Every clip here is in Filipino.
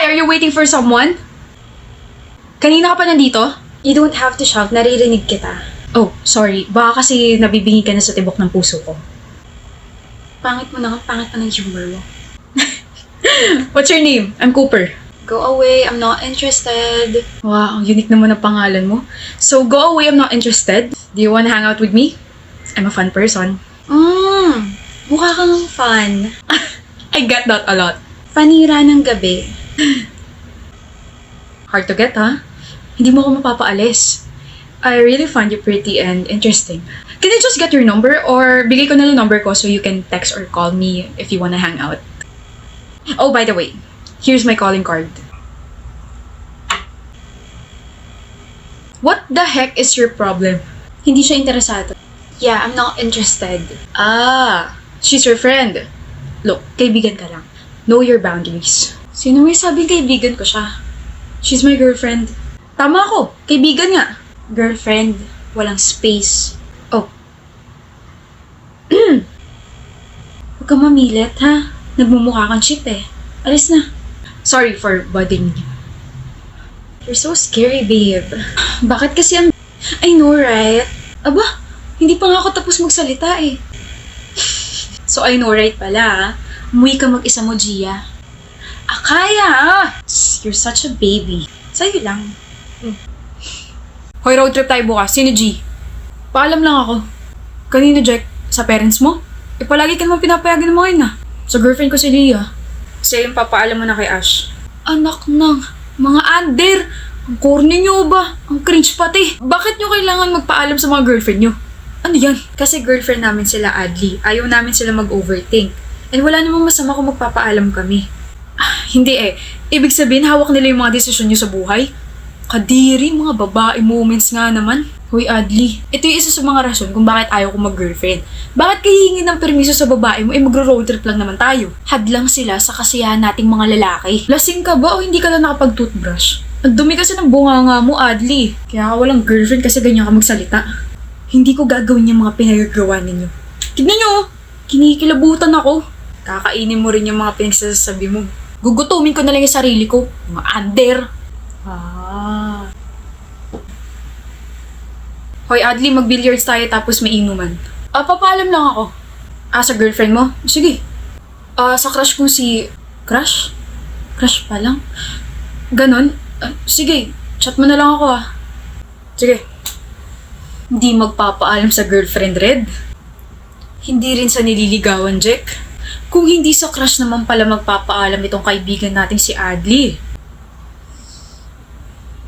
Why? Are you waiting for someone? Kanina ka pa nandito? You don't have to shout, naririnig kita. Oh, sorry. Baka kasi nabibingi ka na sa tibok ng puso ko. Pangit mo na, pangit pa ng humor mo. What's your name? I'm Cooper. Go away, I'm not interested. Wow, ang unique naman ang pangalan mo. So, go away, I'm not interested. Do you wanna hang out with me? I'm a fun person. Mukha kang fun. I get that a lot. Panira ng gabi. Hard to get, ha? Hindi mo ako mapapaalis. I really find you pretty and interesting. Can I just get your number or bigay ko na lang number ko so you can text or call me if you wanna hang out? Oh, by the way, here's my calling card. What the heck is your problem? Hindi siya interesado. Yeah, I'm not interested. Ah, she's your friend. Look, kaibigan ka lang. Know your boundaries. Sino may sabing kaibigan ko siya? She's my girlfriend. Tama ako, kaibigan nga. Girlfriend, walang space. Oh, Huwag kang mamilit, ha? Nagmumukha kang cheap eh. Alis na. sorry for bothering you. You're so scary, babe. Bakit kasi ang... I know, right? Aba, hindi pa nga ako tapos magsalita eh. So I know right pala, ah. Umuwi ka mag-isa mo, Gia. Akaya! You're such a baby. Sa'yo lang. Hoy, road trip tayo bukas. Sino G? Paalam lang ako. Kanino, Jack? Sa parents mo? Eh, palagi ka naman pinapayagan mo ngayon, ah. Sa girlfriend ko si Leah. Kasi yung papaalam mo na kay Ash. Anak ng Mga under! Ang corny nyo ba? Ang cringe pati. Bakit nyo kailangan magpaalam sa mga girlfriend nyo? Ano yan? Kasi girlfriend namin sila, Adli. Ayaw namin sila mag-overthink. And wala namang masama kung magpapaalam kami. Hindi eh. Ibig sabihin, hawak nila yung mga desisyon nyo sa buhay? Kadiri, mga babae moments nga naman. Hoy, Adli, ito yung isa sa mga rason kung bakit ayaw ko mag-girlfriend. Bakit kayo hihingi ng permiso sa babae mo, magro-road trip lang naman tayo? Hadlang sila sa kasiyahan nating mga lalaki. Lasing ka ba o hindi ka lang nakapag-toothbrush? Ang dumi kasi ng bunganga mo, Adli. Kaya ka walang girlfriend kasi ganyan ka magsalita. Hindi ko gagawin yung mga pinagagawa ninyo. Tignan nyo, kinikilabutan ako. Kakainin mo rin yung mga pinagsasabi mo. Gugutumin ko na lang yung sarili ko. Mga under. Hoy, Adli, mag-billiards tayo tapos may inuman. Papaalam lang ako. Sa girlfriend mo? Sige. Sa crush ko si... Crush? Crush pa lang? Ganon? Sige, chat mo na lang ako Sige. Hindi magpapaalam sa girlfriend, Red. Hindi rin sa nililigawan, Jack. Kung hindi sa crush naman pala magpapaalam itong kaibigan nating si Adli.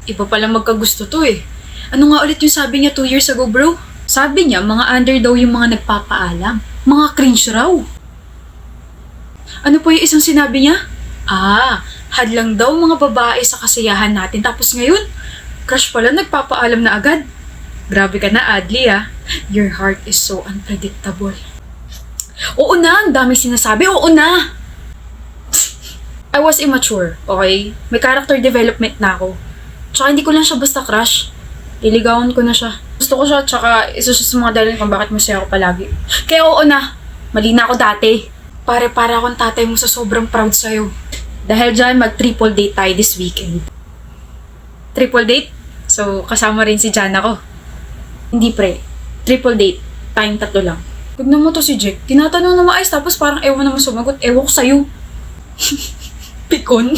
Iba pala magkagusto to eh. Ano nga ulit yung sabi niya 2 years ago, bro? Sabi niya, mga under daw yung mga nagpapaalam. Mga cringe raw. Ano po yung isang sinabi niya? Hadlang daw mga babae sa kasiyahan natin. Tapos ngayon, crush pala nagpapaalam na agad. Grabe ka na, Adli Your heart is so unpredictable. Oo na, ang daming sinasabi. Oo na! I was immature, okay? May character development na ako. Tsaka hindi ko lang siya basta crush. Iligawan ko na siya. Gusto ko siya, tsaka isa siya sa mga dahilan kung bakit masaya ako palagi. Kaya oo na, mali na ako dati. Para akong tatay mo sa sobrang proud sa'yo. Dahil dyan, mag-triple date tayo this weekend. Triple date? So, kasama rin si Jana ko. Hindi pre, triple date. Tayong 3 lang. Tignan mo to si Jack. Tinatanong na maayos tapos parang ewan naman sumagot. Ewan ko sa'yo. Pikon.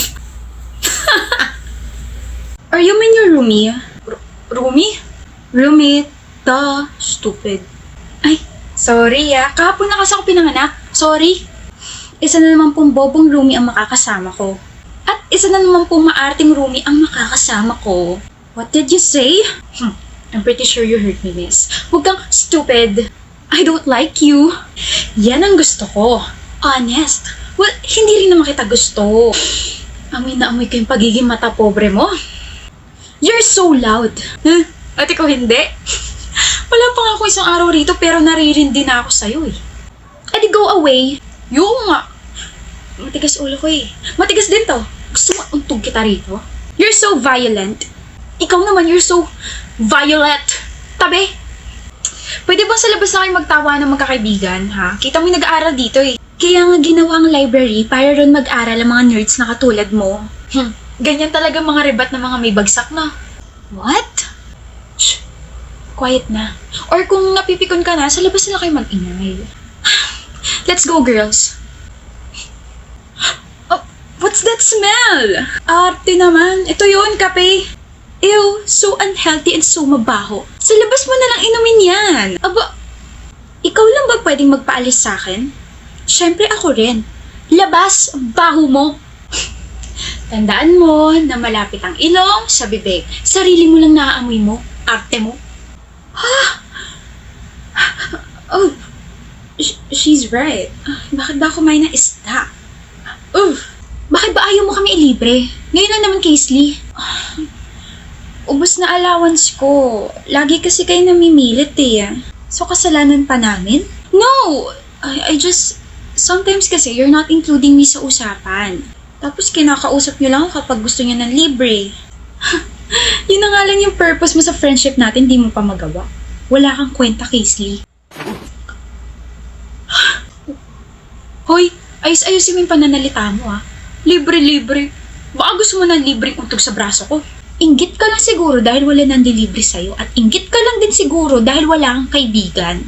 Are you mean your roomie? Roomie? Roommate. Stupid. Ay, sorry Kahapon na kasi ako pinanganak. Sorry. Isa na naman pong bobong roomie ang makakasama ko. At isa na naman pong maarting roomie ang makakasama ko. What did you say? I'm pretty sure you heard me, miss. Huwag kang stupid. I don't like you. Yan ang gusto ko. Honest. Well, hindi rin naman kita gusto. Amoy na amoy ko yung pagiging mata pobre mo. You're so loud. At ikaw hindi? Wala pa nga ako isang araw rito pero naririndi na ako sa'yo eh. Edi go away. Yung nga. Matigas ulo ko eh. Matigas din to. Gusto mo untog kita rito? You're so violent. Ikaw naman, you're so violet. Tabi. Pwede bang sa labas na kayo magtawa ng magkakaibigan, ha? Kita mo yung nag-aaral dito eh. Kaya nga ginawa ang library para ron mag-aral ang mga nerds na katulad mo. Ganyan talaga mga rebat na mga may bagsak na. What? Shh, quiet na. Or kung napipikon ka na, sa labas na kayo mag-ingay. Let's go, girls. Oh, what's that smell? Arte naman. Ito yun, kape. Ew, so unhealthy and so mabaho. Sa labas mo na lang inumin yan. Aba, ikaw lang ba pwedeng magpaalis sa akin? Siyempre ako rin. Labas, baho mo. Tandaan mo na malapit ang ilong sa bibig. Sarili mo lang naaamoy mo. Arte mo. Oh, she's right. Bakit ba kumain ng isda? Bakit ba ayaw mo kami ilibre? Ngayon na naman, Kaisley. Ubus na allowance ko. Lagi kasi kayo namimilit eh. So, kasalanan pa namin? No! I just... Sometimes kasi you're not including me sa usapan. Tapos kinakausap nyo lang kapag gusto nyo ng libre. Yun na nga lang yung purpose mo sa friendship natin, di mo pa magawa. Wala kang kwenta, Kaisley. Hoy, ayos-ayusin mo yung pananalita mo ah. Libre-libre. Baka gusto mo ng libreng untog sa braso ko. Inggit ka lang siguro dahil wala nang delivery sa'yo at inggit ka lang din siguro dahil wala kang kaibigan.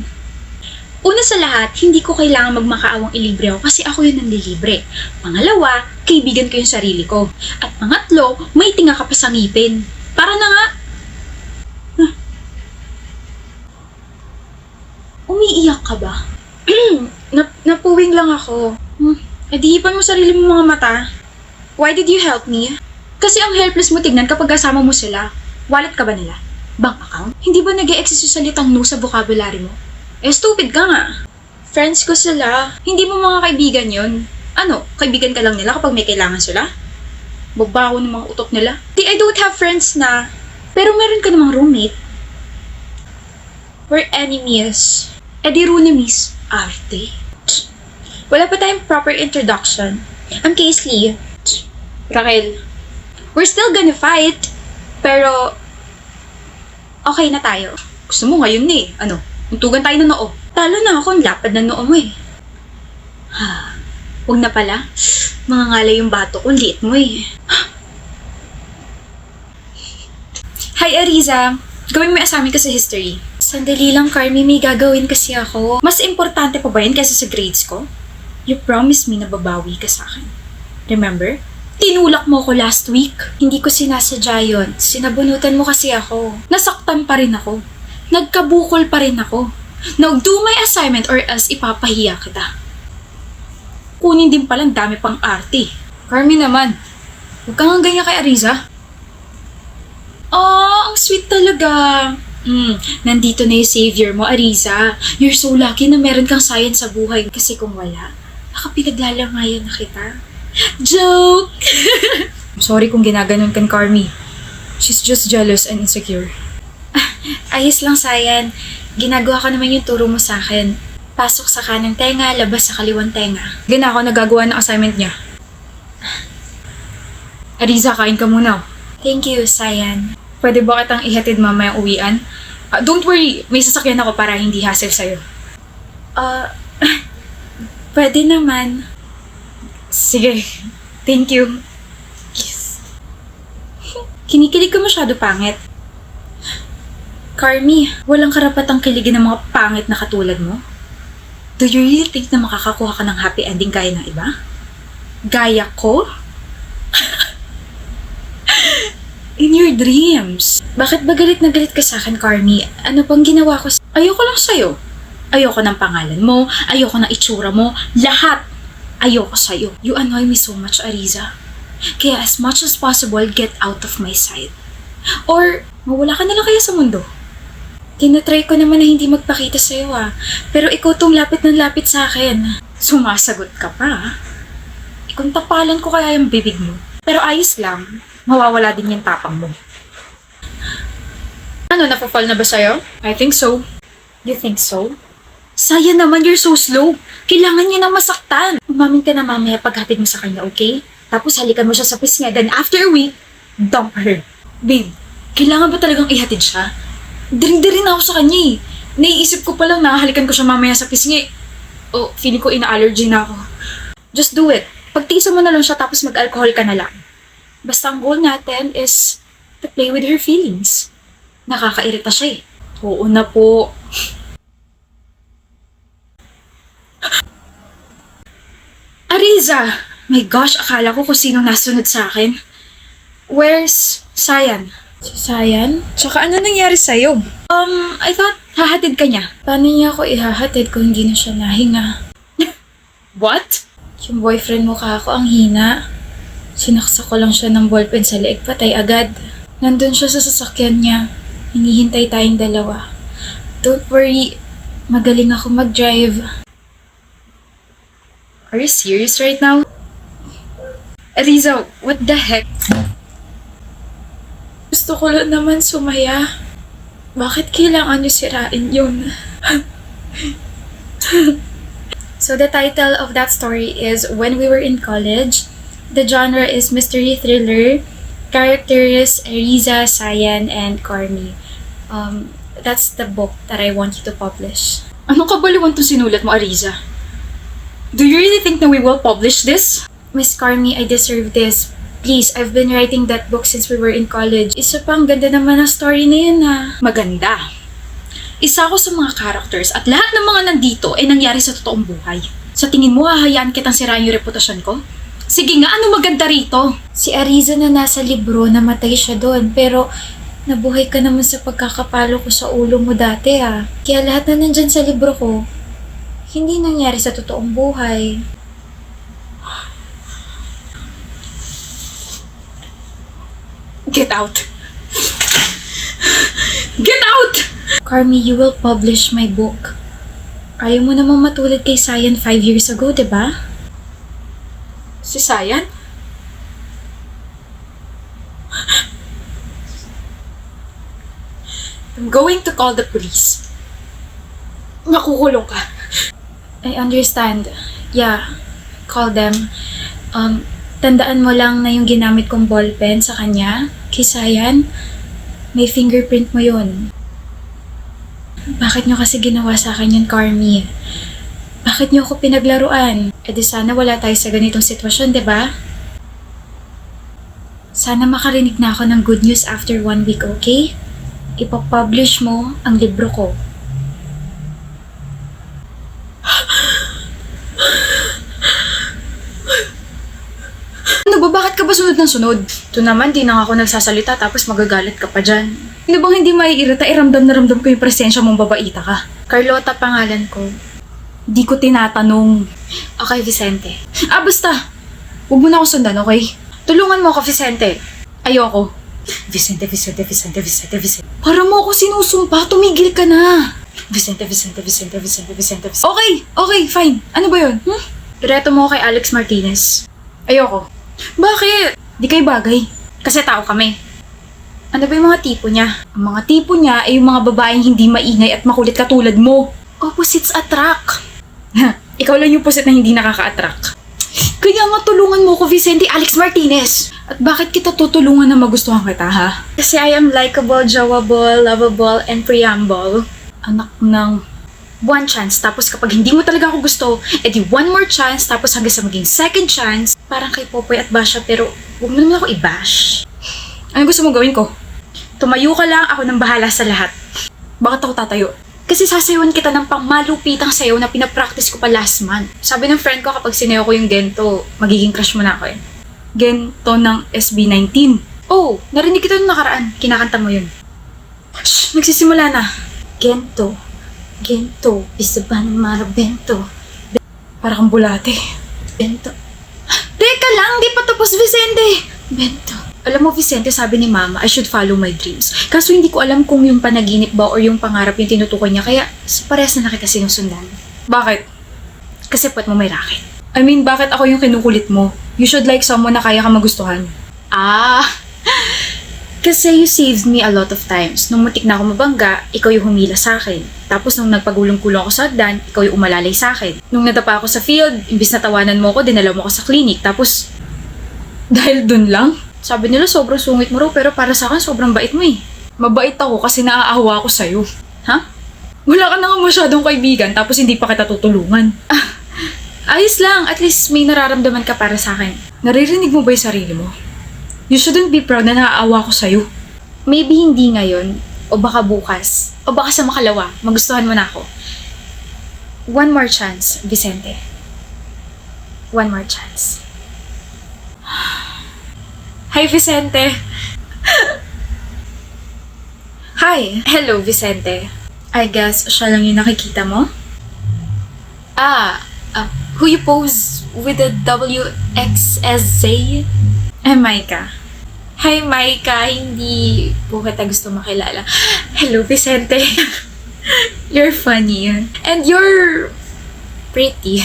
Una sa lahat, hindi ko kailangan magmakaawang ilibre ako kasi ako yun ang lilibre. Pangalawa, kaibigan ko yung sarili ko. At pangatlo, may tinga ka pa sa ngipin. Para na nga. Umiiyak ka ba? Napuwing lang ako. Adihipan mo sarili mo mga mata. Why did you help me? Kasi ang helpless mo tignan kapag kasama mo sila. Wallet ka ba nila? Bank account? Hindi ba nag-e-exist yung salitang no sa vocabulary mo? Eh, stupid ka nga. Friends ko sila. Hindi mo mga kaibigan yun. Ano, kaibigan ka lang nila kapag may kailangan sila? Babaho ng mga utok nila. I don't have friends na. Pero meron ka namang roommate. We're enemies. Eh di runemies. Arte. Wala pa tayong proper introduction. I'm Kaisley. Raquel. We're still gonna fight. Pero, okay na tayo. Gusto mo ngayon eh. Ano? Untugan tayo ng noo. Talo na ako, ang lapad na noo mo eh. Huwag na pala. Mga ngalay yung bato ko, liit mo eh. Hi Ariza! Gawin mo yung assignment ko sa history. Sandali lang, Carmi, may gagawin kasi ako. Mas importante pa ba yun kaysa sa grades ko? You promised me na babawi ka sa akin. Remember? Tinulak mo ako last week. Hindi ko sinasadya yun. Sinabunutan mo kasi ako. Nasaktan pa rin ako. Nagkabukol pa rin ako. Now, do my assignment or else ipapahiya kita. Kunin din palang dami pang arte. Carmi naman, huwag kang ganyan kay Ariza. Ang sweet talaga. Nandito na yung savior mo, Ariza. You're so lucky na meron kang science sa buhay. Kasi kung wala, baka pinaglalamayan na kita. Joke! I'm sorry kung ginaganon kan Carmi. She's just jealous and insecure. Ayos lang, Sayan. Ginagawa ko naman yung turo mo sa akin. Pasok sa kanang tenga, labas sa kaliwang tenga. Gina ako nagagawa ng assignment niya. Ariza, kain ka muna. Thank you, Sayan. Pwede ba kitang ihatid mamaya uwian? Don't worry, may sasakyan ako para hindi hassle sa'yo. Pwede naman. Sige, thank you. Yes. Kinikilig ka masyado pangit. Carmi, walang karapatang kiligin ng mga pangit na katulad mo. Do you really think na makakakuha ka ng happy ending gaya ng iba? Gaya ko? In your dreams. Bakit ba galit na galit ka sa akin, Carmi? Ano pang ginawa ko? Ayoko lang sa'yo. Ayoko ng pangalan mo. Ayoko ng itsura mo. Lahat. Ayoko sa'yo. You annoy me so much, Ariza. Kaya as much as possible, get out of my sight. Or, mawala ka na lang kaya sa mundo. Tinatry ko naman na hindi magpakita sa'yo Pero ikaw tong lapit ng lapit sa akin. Sumasagot ka pa Ikong tapalan ko kaya yung bibig mo. Pero ayos lang. Mawawala din yung tapang mo. Ano, napapal na ba sa'yo? I think so. You think so? Sayang naman, you're so slow. Kailangan niya nang masaktan. Umamin ka na mamaya paghatid mo sa kanya, okay? Tapos halikan mo siya sa pisngi. Then after a week, dump her. Babe, kailangan ba talagang ihatid siya? Diring-diring na ako sa kanya eh. Naiisip ko pa lang na halikan ko siya mamaya sa pisngi. Feeling ko ina-allergy na ako. Just do it. Pagtiisa mo na lang siya tapos mag-alcohol ka na lang. Basta ang goal natin is to play with her feelings. Nakakairita siya eh. Oo na po. Ariza! My gosh, akala ko kung sino nasunod sa akin. Where's Sayan? Si Sayan? Tsaka ano nangyari sa'yo? I thought hahatid ka niya. Paano niya ako ihahatid kung hindi na siya nahinga? What? Yung boyfriend mo kako ang hina. Sinaksak ko lang siya ng ballpen sa leeg, patay agad. Nandun siya sa sasakyan niya. Hinihintay tayong dalawa. Don't worry, magaling ako mag-drive. Are you serious right now? Ariza, what the heck? Gusto ko lang naman sumaya. Bakit kailangan niyo sirain yun? So the title of that story is When We Were in College. The genre is mystery thriller. Characters Ariza, Sayan, and Carmi. That's the book that I want you to publish. Anong kabaliwan to sinulat mo, Ariza? Do you really think that we will publish this? Miss Carmi, I deserve this. Please, I've been writing that book since we were in college. Isa pa, ang ganda naman ang story na yun Maganda. Isa ako sa mga characters at lahat ng mga nandito ay nangyari sa totoong buhay. Sa tingin mo, hahayaan kitang sirain yung reputasyon ko? Sige nga, ano maganda rito? Si Ariza na nasa libro, namatay siya doon. Pero, nabuhay ka naman sa pagkakapalo ko sa ulo mo dati Kaya lahat na nandyan sa libro ko, hindi nangyari sa totoong buhay. Get out! Get out! Carmi, you will publish my book. Ayaw mo namang matulad kay Sayan 5 years ago, diba? Si Sayan? I'm going to call the police. Makukulong ka. I understand. Yeah, call them. Tandaan mo lang na yung ginamit kong ballpen sa kanya, kay Sayan, may fingerprint mo yun. Bakit nyo kasi ginawa sa akin yun, Carmi? Bakit nyo ako pinaglaruan? E di sana wala tayo sa ganitong sitwasyon, diba? Sana makarinig na ako ng good news after 1 week, okay? Ipapublish mo ang libro ko. Ano ba? Bakit ka ba sunod ng sunod? Ito naman, di na ako nagsasalita tapos magagalit ka pa dyan. Ano bang hindi maiirita? Ramdam na ramdam ko yung presensya mong babaita ka. Carlota pangalan ko. Di ko tinatanong. Okay, Vicente. Basta. Huwag mo na ako sundan, okay? Tulungan mo ako, Vicente. Ayoko. Vicente. Para mo ako sinusumpa, tumigil ka na. Vicente. Okay, fine. Ano ba yun? Direto mo kay Alex Martinez. Ayoko. Bakit? Di kayo bagay. Kasi tao kami. Ano ba yung mga tipo niya? Ang mga tipo niya ay yung mga babaeng hindi maingay at makulit katulad mo. Opposites attract. Ikaw lang yung pusit na hindi nakaka-attract. Kaya nga tulungan mo ko, Vicente Alex Martinez. At bakit kita tutulungan na magustuhan kita, ha? Kasi I am likable, jawable, lovable, and preamble. Anak ng one chance, tapos kapag hindi mo talaga ako gusto, edi one more chance, tapos hanggang sa maging second chance, parang kay Popoy at Basha, pero huwag mo naman ako i-bash. Ano gusto mo gawin ko? Tumayo ka lang, ako nang bahala sa lahat. Bakit ako tatayo? Kasi sasayawan kita ng pangmalupitang sayaw na pinapractice ko pa last month. Sabi ng friend ko kapag sinayaw ko yung Gento, magiging crush mo na ako Gento ng SB19. Oh, narinig kita nung nakaraan. Kinakanta mo yun. Shh! Nagsisimula na. Gento, Isaban Marabento. Para kang bulate. Bento. Teka lang, di pa tapos, Vicente. Bento. Alam mo, Vicente, sabi ni Mama, I should follow my dreams. Kaso hindi ko alam kung yung panaginip ba or yung pangarap yung tinutukoy niya, kaya parehas na kita sinusundan. Bakit? Kasi puwet mo may racket. I mean, bakit ako yung kinukulit mo? You should like someone na kaya ka magustuhan. Kasi you saved me a lot of times. Nung mutik na ako mabangga, ikaw yung humila sa akin. Tapos nung nagpagulong-kulong ako sa hagdan, ikaw yung umalalay sa akin. Nung nadapa ako sa field, imbis na tawanan mo ako, dinala mo ako sa clinic. Tapos, dahil dun lang? Sabi nila sobrang sungit mo raw, pero para sa akin sobrang bait mo Mabait ako kasi naaawa ako sa'yo. Ha? Wala ka na nga masyadong kaibigan, tapos hindi pa kita tutulungan. Ayos lang, at least may nararamdaman ka para sa akin. Naririnig mo ba yung sarili mo? You shouldn't be proud na naaawa ko sa'yo. Maybe hindi ngayon, o baka bukas, o baka sa makalawa, magustuhan mo na ako. One more chance, Vicente. One more chance. Hi, Vicente. Hi. Hello, Vicente. I guess siya lang yung nakikita mo? Who you pose with the WXSZ? Maika. Hi, Maika. Hindi po kita gusto makilala. Hello, Vicente. You're funny. And you're pretty.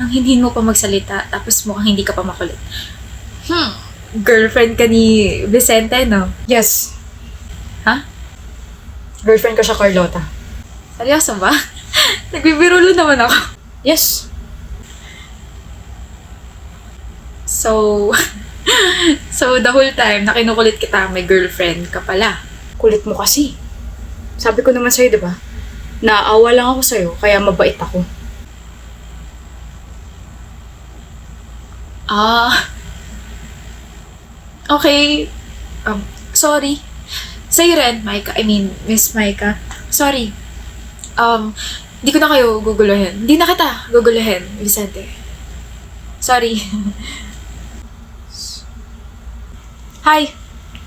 Ang hindi mo pa magsalita, tapos mukhang hindi ka pa makulit. Girlfriend ka ni Vicente, no? Yes. Ha? Girlfriend ko siya, Carlota. Seryoso ba? Nagbibirulo naman ako. Yes. So, the whole time na kinukulit kita, may girlfriend ka pala. Kulit mo kasi. Sabi ko naman sa'yo, di ba? Naaawa lang ako sa'yo, kaya mabait ako. Okay. Sorry. Sa'yo rin, Maika. I mean, Miss Maika. Sorry. Di ko na kayo guguluhin. Di na kita guguluhin, Vicente. Sorry. Hi.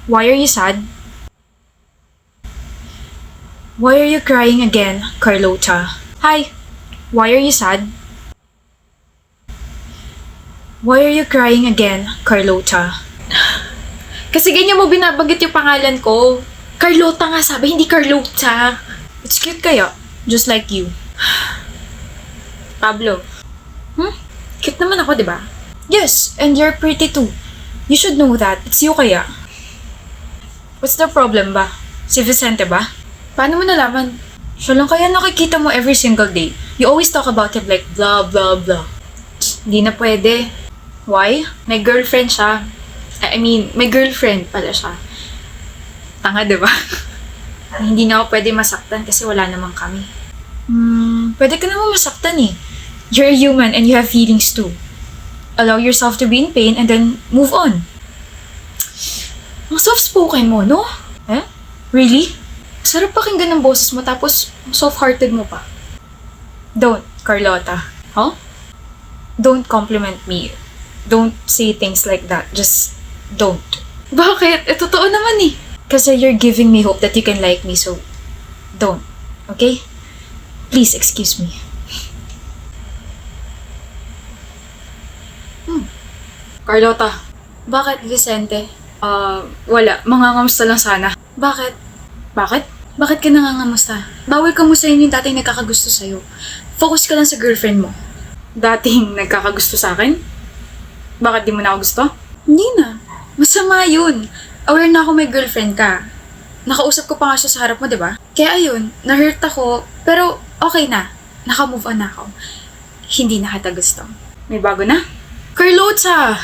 Why are you sad? Why are you crying again, Carlota? Hi. Why are you sad? Why are you crying again, Carlota? Kasi ganyan mo binabanggit yung pangalan ko. Carlota nga sabi, hindi Carlota. It's cute kaya, just like you. Pablo. Cute naman ako, di ba? Yes, and you're pretty too. You should know that. It's you kaya. What's the problem ba? Si Vicente ba? Paano mo nalaman? Siya lang kaya nakikita mo every single day. You always talk about him like blah blah blah. Hindi na pwede. Why? May girlfriend siya. I mean, may girlfriend pala siya. Tanga, di ba? Hindi na ako pwede masaktan kasi wala namang kami. Pwede ka naman masaktan eh. You're human and you have feelings too. Allow yourself to be in pain and then move on. Ang soft-spoken mo, no? Eh? Really? Sarap pakinggan ng boses mo tapos soft-hearted mo pa. Don't, Carlota. Huh? Don't compliment me. Don't say things like that. Just don't. Bakit? Totoo naman eh. Kasi you're giving me hope that you can like me, so don't. Okay? Please excuse me. Carlota. Bakit, Vicente? Wala. Mangangamusta lang sana. Bakit? Bakit? Bakit ka nangangamusta? Bawal kamustahin yung dating nagkakagusto sa'yo. Focus ka lang sa girlfriend mo. Dating nagkakagusto sa akin? Bakit di mo na ako gusto? Hindi na. Masama yun. Aware na ako may girlfriend ka. Nakausap ko pa nga siya sa harap mo, di ba? Kaya ayun, na-hurt ako, pero okay na. Naka-move on na ako. Hindi na kita gusto. May bago na? Carlota!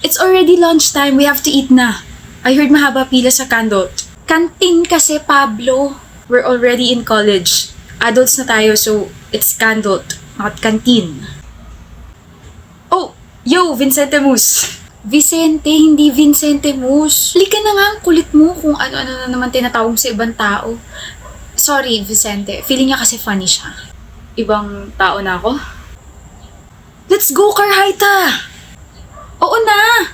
It's already lunchtime. We have to eat na. I heard mahaba pila sa Candot. Canteen kasi, Pablo. We're already in college. Adults na tayo, so it's Candot, not canteen. Oh, yo, Vicente Mus. Vicente, hindi Vicente Mus. Lika na nga ang kulit mo kung ano-ano na naman tinatawag sa ibang tao. Sorry, Vicente. Feeling niya kasi funny siya. Ibang tao na ako? Let's go, Carhaita! Oo na!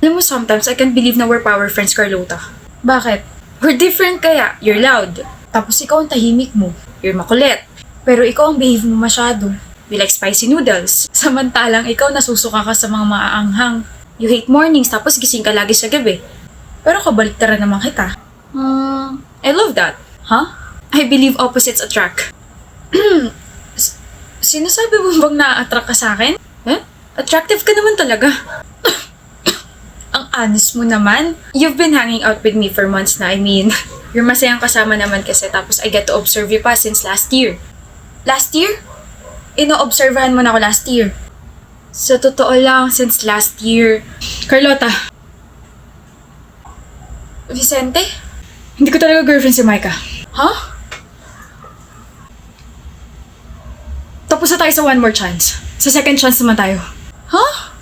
Alam mo, sometimes I can't believe na we're power friends, Carlota. Bakit? We're different kaya. You're loud. Tapos ikaw ang tahimik mo. You're makulit. Pero ikaw ang behave mo masyado. We like spicy noodles. Samantalang ikaw nasusuka ka sa mga maaanghang. You hate mornings tapos gising ka lagi sa gabi. Pero kabaliktaran naman kita. I love that. Huh? I believe opposites attract. Sinasabi mo bang na-attract ka sa akin? Eh? Attractive ka naman talaga. Ang honest mo naman. You've been hanging out with me for months na. I mean, you're masayang kasama naman kasi tapos I get to observe you pa since last year. Last year? Ino-observahan mo na ako last year. Sa totoo lang, since last year. Carlota. Vicente? Hindi ko talaga girlfriend si Micah. Huh? Tapos na tayo sa one more chance. Sa second chance naman tayo. Huh?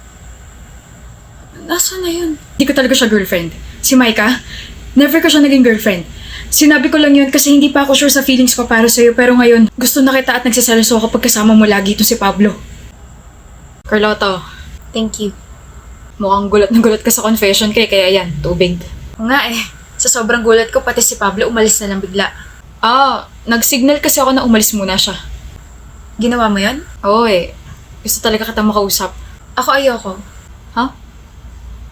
Nasa Saan na yun? Hindi ko talaga siya girlfriend. Si Micah, never ko siya naging girlfriend. Sinabi ko lang yun kasi hindi pa ako sure sa feelings ko para sa'yo, pero ngayon, gusto na kita at nagsiselos ako kapag kasama mo lagi ito si Pablo. Carlota, Thank you. mukhang gulat na gulat ka sa confession kaya yan, tubig. Oo nga eh. Sa sobrang gulat ko, pati si Pablo umalis na lang bigla. Nag-signal kasi ako na umalis muna siya. Ginawa mo yon? Oo eh, gusto talaga kita makausap. Ako ayoko. Ha?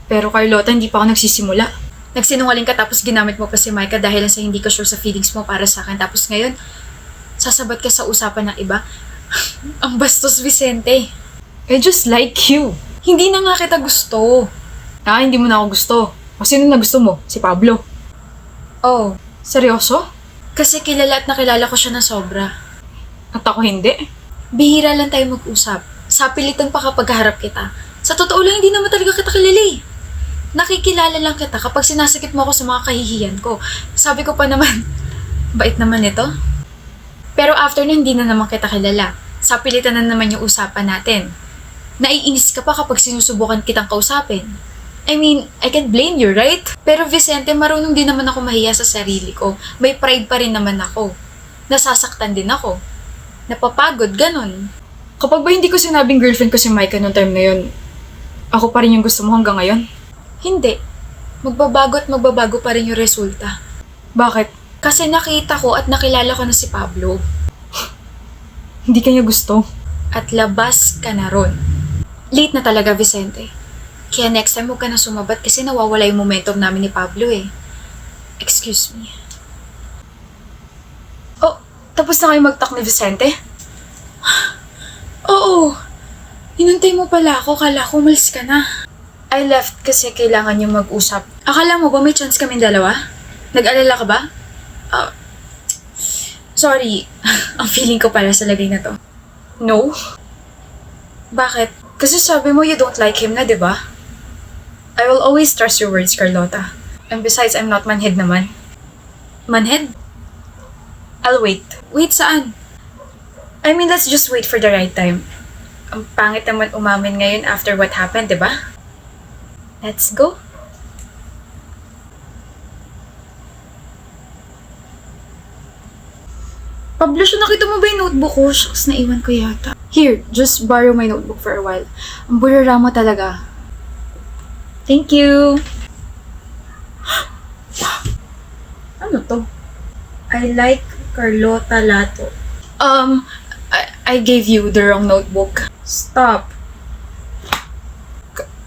Pero Carlota, hindi pa ako nagsisimula. Nagsinungaling ka tapos ginamit mo pa si Micah dahil lang sa hindi ka sure sa feelings mo para sa akin. Tapos ngayon, sasabat ka sa usapan ng iba. Ang bastos, Vicente. I just like you. Hindi na nga kita gusto. Hindi mo na ako gusto. O sino na gusto mo? Si Pablo. Oh, Seryoso? kasi kilala at nakilala ko siya na sobra. At ako hindi. Bihira lang tayo mag-usap. Sapilitan pa kapag harap kita. Sa totoo lang, hindi naman talaga kita kilala eh. Nakikilala lang kita kapag sinasakit mo ako sa mga kahihiyan ko. Sabi ko pa naman, bait naman ito. Pero after na, hindi na naman kita kilala. Sapilitan na naman yung usapan natin. Naiinis ka pa kapag sinusubukan kitang kausapin. I mean, I can't blame you, right? Pero Vicente, marunong din naman ako mahiya sa sarili ko. May pride pa rin naman ako. Nasasaktan din ako. Napapagod, ganun. Kapag ba hindi ko sinabing girlfriend ko si Micah noong time na yun, ako pa rin yung gusto mo hanggang ngayon? Hindi. Magbabago at magbabago pa rin yung resulta. Bakit? Kasi nakita ko at nakilala ko na si Pablo. Hindi kanya gusto. At labas ka na ron. Late na talaga, Vicente. Kaya next time huwag ka na sumabat kasi nawawala yung momentum namin ni Pablo eh. Excuse me. Oh, tapos na kayo mag-talk ni Vicente? Oo. Hinantay mo pala ako. Kala ko umalis ka na. I left kasi kailangan niyo mag-usap. Akala mo ba may chance kaming dalawa? Nag-alala ka ba? Sorry. Ang feeling ko pala sa lagay na to. No? Bakit? Kasi sabi mo you don't like him na, di ba? I will always trust your words, Carlota. And besides, I'm not manhead naman. Manhead? I'll wait. Wait, saan? I mean, let's just wait for the right time. Ang pangit naman umamin ngayon after what happened, di ba? Let's go. Pablo, nakita mo ba yung notebook ko? Shucks, naiwan ko yata. Here, just borrow my notebook for a while. Ang burara mo talaga. Thank you! Ano to? I like Carlota Lato. I gave you the wrong notebook. Stop.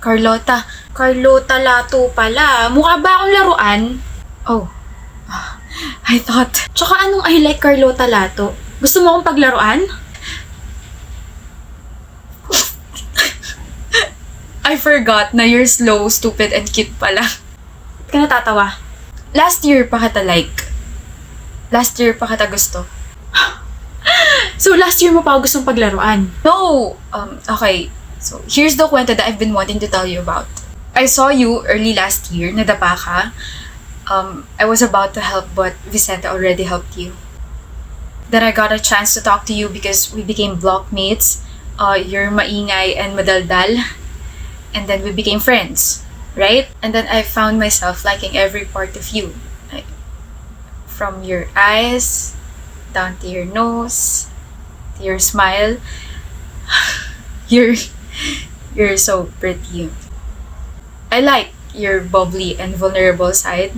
Carlota, Carlota Lato pala. Mukha ba akong laruan? oh, I thought, Tsaka anong I like Carlota Lato? Gusto mo akong paglaruan? I forgot na you're slow, stupid, and cute pala. Ba't ka natatawa? Last year pa kita like. Last year pa kita gusto. So last year mo pa ako gustong paglaruan? No! Okay. So, here's the kwento that I've been wanting to tell you about. I saw you early last year, nadapa ka. I was about to help but Vicente already helped you. Then I got a chance to talk to you because we became blockmates. You're maingay and madaldal. And then we became friends, right? And then I found myself liking every part of you. Like, from your eyes, down to your nose, to your smile. You're so pretty. I like your bubbly and vulnerable side.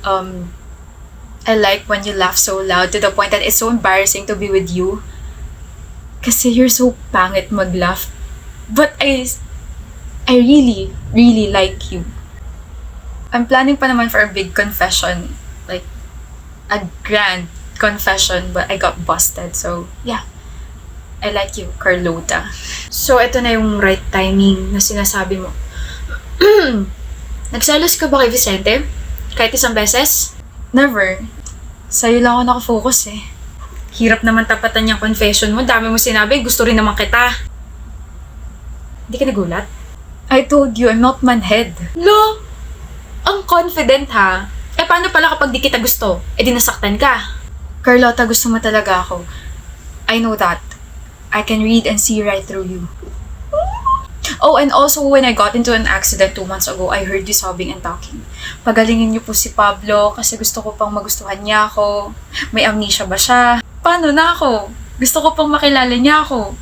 I like when you laugh so loud to the point that it's so embarrassing to be with you. Kasi you're so pangit mag-laugh. But I really, really like you. I'm planning pa naman for a big confession. Like, a grand confession, but I got busted. So, yeah. I like you, Carlota. So ito na yung right timing na sinasabi mo. Nagselos ka ba kay Vicente? Kahit isang beses? Never. Sa'yo lang ako nakafocus eh. Hirap naman tapatan yung confession mo. Dami mo sinabi, gusto rin naman kita. Hindi ka nagulat? I told you, I'm not manhead. Lo! Ang confident ha. Eh paano pala kapag di kita gusto? Eh di nasaktan ka. Carlota, gusto mo talaga ako. I know that. I can read and see right through you. Oh, and also when I got into an accident 2 months ago, I heard you sobbing and talking. Pagalingin niyo po si Pablo kasi gusto ko pang magustuhan niya ako. May amnesia ba siya? Paano na ako? Gusto ko pang makilala niya ako.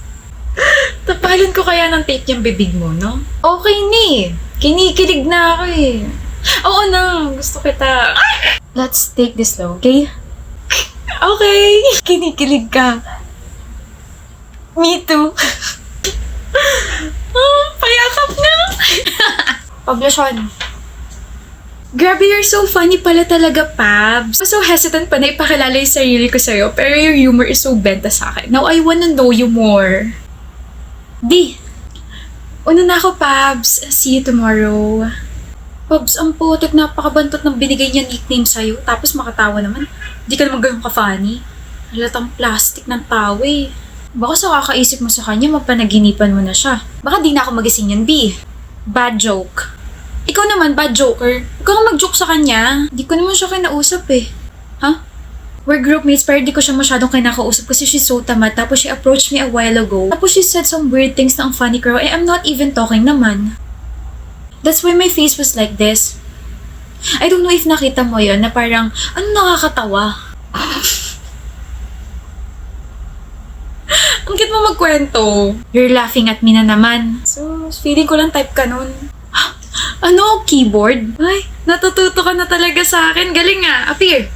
Tapalan ko kaya ng tape yung bibig mo, no? Okay ni. Kinikilig na ako eh. Oo na, gusto kita. Let's take this slow, okay? Okay. Kinikilig ka. Me too. Payakap na. Pablo Sean. Grabe, you're so funny pala talaga, Pabs. I'm so hesitant pa na ipakilala yung sarili ko sa'yo, pero your humor is so benta sa akin. Now, I wanna know you more. Di. Una na ako, Pabs. See you tomorrow. Pabs, ang putik, napakabantot ng binigay niya nickname sa'yo, tapos makatawa naman. Di ka naman ganun ka-funny. Halatang plastic ng tao eh. Baka sa kakaisip mo sa kanya, mapanaginipan mo na siya. Baka di na ako magising yan, B. Bad joke. Ikaw naman, bad joker. Huwag kang mag-joke sa kanya. Di ko naman siya kinausap eh. Ha? We're groupmates pero di ko siya masyadong kinakausap kasi she's so tamad. Tapos she approached me a while ago. Tapos she said some weird things na ang funny girl. Eh, I'm not even talking naman. That's why my face was like this. I don't know if nakita mo yun na parang, ano nakakatawa? Ang cute mo magkwento. You're laughing at me na naman. So, feeling ko lang type ka nun. Ano? Keyboard? Ay, natututo ka na talaga sa akin. Galing nga. Appear.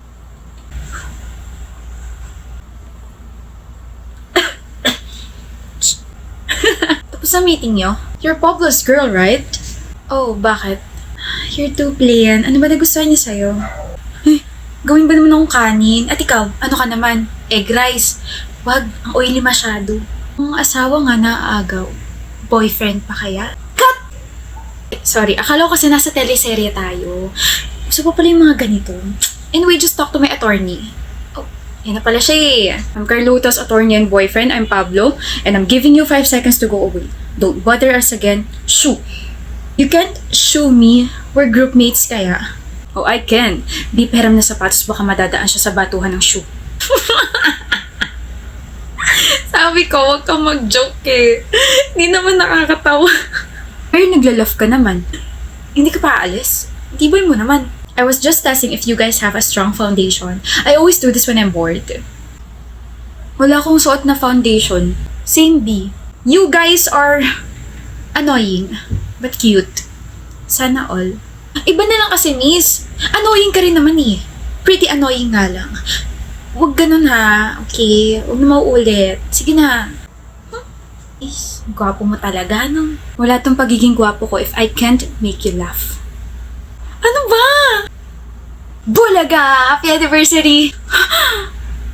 Tapos sa meeting nyo? You're Pablo's girl, right? Oh, bakit? You're too plain. Ano ba nagustuhan niya sa'yo? Ay, gawin ba naman akong kanin? At ikaw, ano ka naman? Egg rice. Wag, ang oily masyado. Ang asawa nga naaagaw. Boyfriend pa kaya? Cut! Sorry, akala ko kasi nasa teleserye tayo. Gusto pa pala yung mga ganito. Anyway, just talk to my attorney. Oh, yan na pala siya eh. I'm Carlota's attorney and boyfriend. I'm Pablo. And I'm giving you 5 seconds to go away. Don't bother us again. Shoo! You can't shoo me. We're groupmates kaya. Oh, I can. Di peram na sapatos, baka madadaan siya sa batuhan ng shoe. Sabi ko, huwag kang mag-joke eh. Hindi naman nakakatawa. Pero nagla-laugh ka naman. Hindi ka pa aalis? Tibay mo naman. I was just testing if you guys have a strong foundation. I always do this when I'm bored. Wala akong suot na foundation. Same B. You guys are annoying, but cute. Sana all. Iba na lang kasi, miss. Annoying ka rin naman eh. Pretty annoying nga lang. Huwag ganun ha. Okay? Huwag na mauulit. Sige na. Is, gwapo mo talaga, no? Wala tong pagiging gwapo ko if I can't make you laugh. Ano ba? Bulaga! Happy anniversary!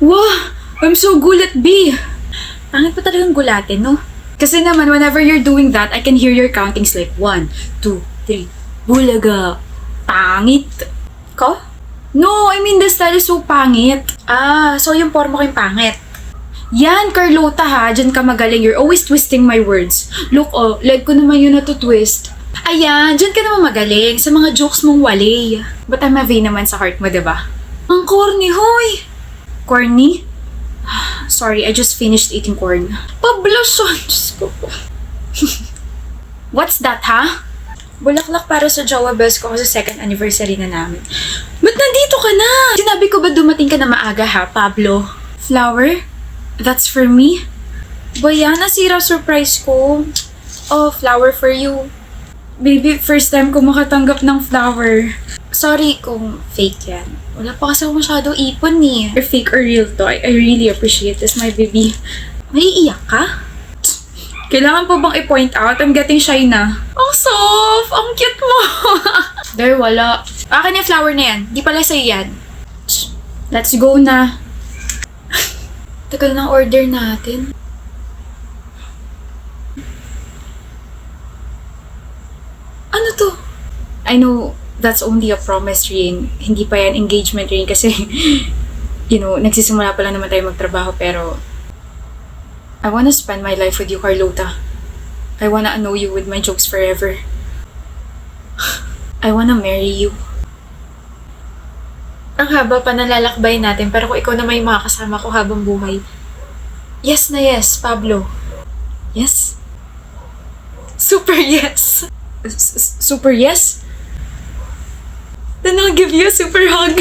Wow! I'm so gulat, B! Pangit pa talagang gulatin, no? Kasi naman, whenever you're doing that, I can hear your countings like 1, 2, 3. Bulaga! Pangit! Ko? No, I mean the style is so pangit. Ah, so yung forma ko yung pangit. Yan, Carlota ha. Diyan ka magaling. You're always twisting my words. Look, oh, leg ko naman yun na to twist. Ayan, diyan ka naman magaling sa mga jokes mong wali. But I'm a V naman sa heart mo, diba? Ang corny, hoy! Corny? Sorry, I just finished eating corn. Pabloson! Diyos ko po. What's that, ha? Bulaklak para sa jowa best ko kasi second anniversary na namin. Ba't nandito ka na? Sinabi ko ba dumating ka na maaga ha, Pablo? Flower? That's for me? Baya, nasira surprise ko. Oh, flower for you. Baby, first time ko makatanggap ng flower. Sorry kung fake yan. Wala pa kasi ako masyadong ipon eh. Or fake or real to. I really appreciate this, my baby. Naiiyak ka? Kailangan pa bang i-point out? I'm getting shy na. Ang soft! Ang cute mo! There, wala. Akin yung flower na yan. Di pala sa'yo yan. Let's go na. Tagal ng order natin. Ano to? I know that's only a promise ring. Hindi pa yan engagement ring kasi, you know, nagsisimula pa lang naman tayo magtrabaho pero I wanna spend my life with you, Carlota. I wanna know you with my jokes forever. I wanna marry you. Ang haba pa nalalakbay natin pero kung ikaw na may makakasama ko habang buhay. Yes na yes, Pablo. Yes? Super yes. Super yes? Then I'll give you a super hug.